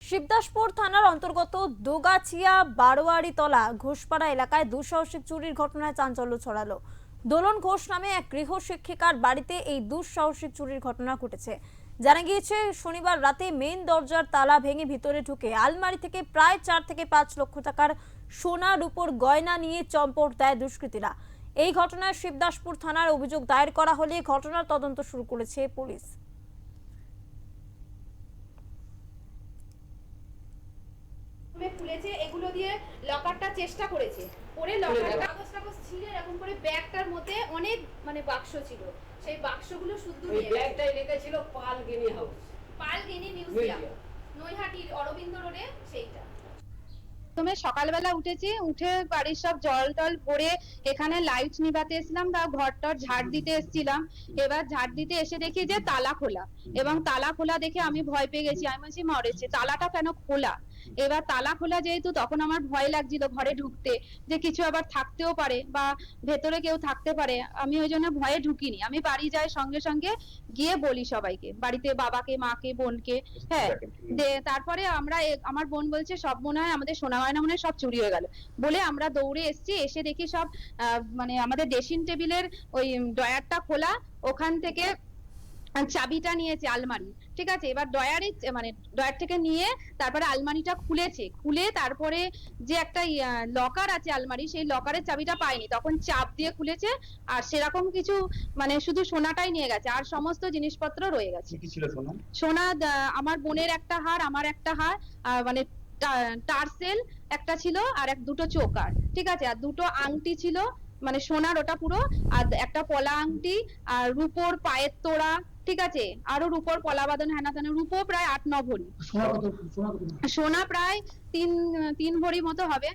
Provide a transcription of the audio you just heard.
শিবদাসপুর থানার অন্তর্গত দোগাছিয়া বারোয়ারিতলা ঘোষপাড়া এলাকায় দুঃসাহসিক চুরির ঘটনায় চাঞ্চল্য ছড়ালো। দোলন ঘোষ নামে এক গৃহ শিক্ষিকার বাড়িতে এই দুঃসাহসিক চুরির ঘটনা ঘটেছে। জানা গিয়েছে শনিবার রাতে মেইন দরজার তালা ভেঙে ভিতরে ঢুকে আলমারি থেকে প্রায় 4 থেকে 5 লক্ষ টাকার সোনা রূপোর গয়না নিয়ে চম্পট দেয় দুষ্কৃতীরা। এই ঘটনায় শিবদাসপুর থানায় অভিযোগ দায়ের করা হলে ঘটনার তদন্ত শুরু করেছে পুলিশ। খুলেছে, এগুলো দিয়ে লকারটা চেষ্টা করেছে, করে লকারটা কাগজ টাগজ ছিঁড়ে এরকম করে ব্যাগটার মধ্যে অনেক বাক্স ছিল, সেই বাক্সগুলো শুদ্ধ নিয়ে ব্যাগটাই লেখা ছিল পালগিনি হাউস, পালগিনি মিউজিয়াম, নৈহাটির অরবিন্দ রোডে। সেইটা প্রথমে সকালবেলা উঠেছি, উঠে বাড়ির সব জল টল ভরে এখানে লাইট নিভাতে এসেছিলাম, বা ঘরটার ঝাড় দিতে এসেছিলাম। এবার ঝাড় দিতে এসে দেখি যে তালা খোলা, এবং তালা খোলা দেখে আমি ভয় পেয়ে গেছি। আমি বলছি মরেছে, তালাটা কেন খোলা? এবার তালা খোলা যেহেতু, তখন আমার ভয় লাগছিল ঘরে ঢুকতে, যে কিছু আবার থাকতেও পারে বা ভেতরে কেউ থাকতে পারে। আমি ওই জন্য ভয়ে ঢুকিনি। আমি বাড়ি যাই, সঙ্গে সঙ্গে গিয়ে বলি সবাইকে, বাড়িতে বাবাকে, মাকে, বোনকে। হ্যাঁ, তারপরে আমার বোন বলছে সব মনে হয় আমাদের সোনা গয়না মনে হয় সব চুরি হয়ে গেল বলে আমরা দৌড়ে এসেছি। এসে দেখি সব মানে আমাদের ড্রেসিং টেবিলের ওই ড্রয়ারটা খোলা, ওখান থেকে চাবিটা নিয়েছে আলমারি, ঠিক আছে। এবার ড্রয়ার থেকে নিয়ে তারপরে আলমারিটা খুলেছে, খুলে তারপরে যে একটা লকার আছে আলমারি, সেই লকারের চাবিটা পায়নি, তখন চাপ দিয়ে খুলেছে। আর সেরকম কিছু মানে শুধু সোনাটাই নিয়ে গেছে, আর সমস্ত জিনিসপত্র রয়ে গেছে। কি ছিল সোনা? সোনা আমার বোনের একটা হার, আমার একটা হার, মানে টার্সেল একটা ছিল, আর দুটো চোকার, ঠিক আছে, আর দুটো আংটি ছিল, মানে সোনার ওটা পুরো, আর একটা পলা আংটি, আর রূপোর পায়ের তোড়া, ঠিক আছে, আরো রূপোর পলা বাঁধানো হেনা তেনা, রূপো প্রায় 8-9 ভরি, সোনা কত? সোনা প্রায় তিন ভরি মতো হবে।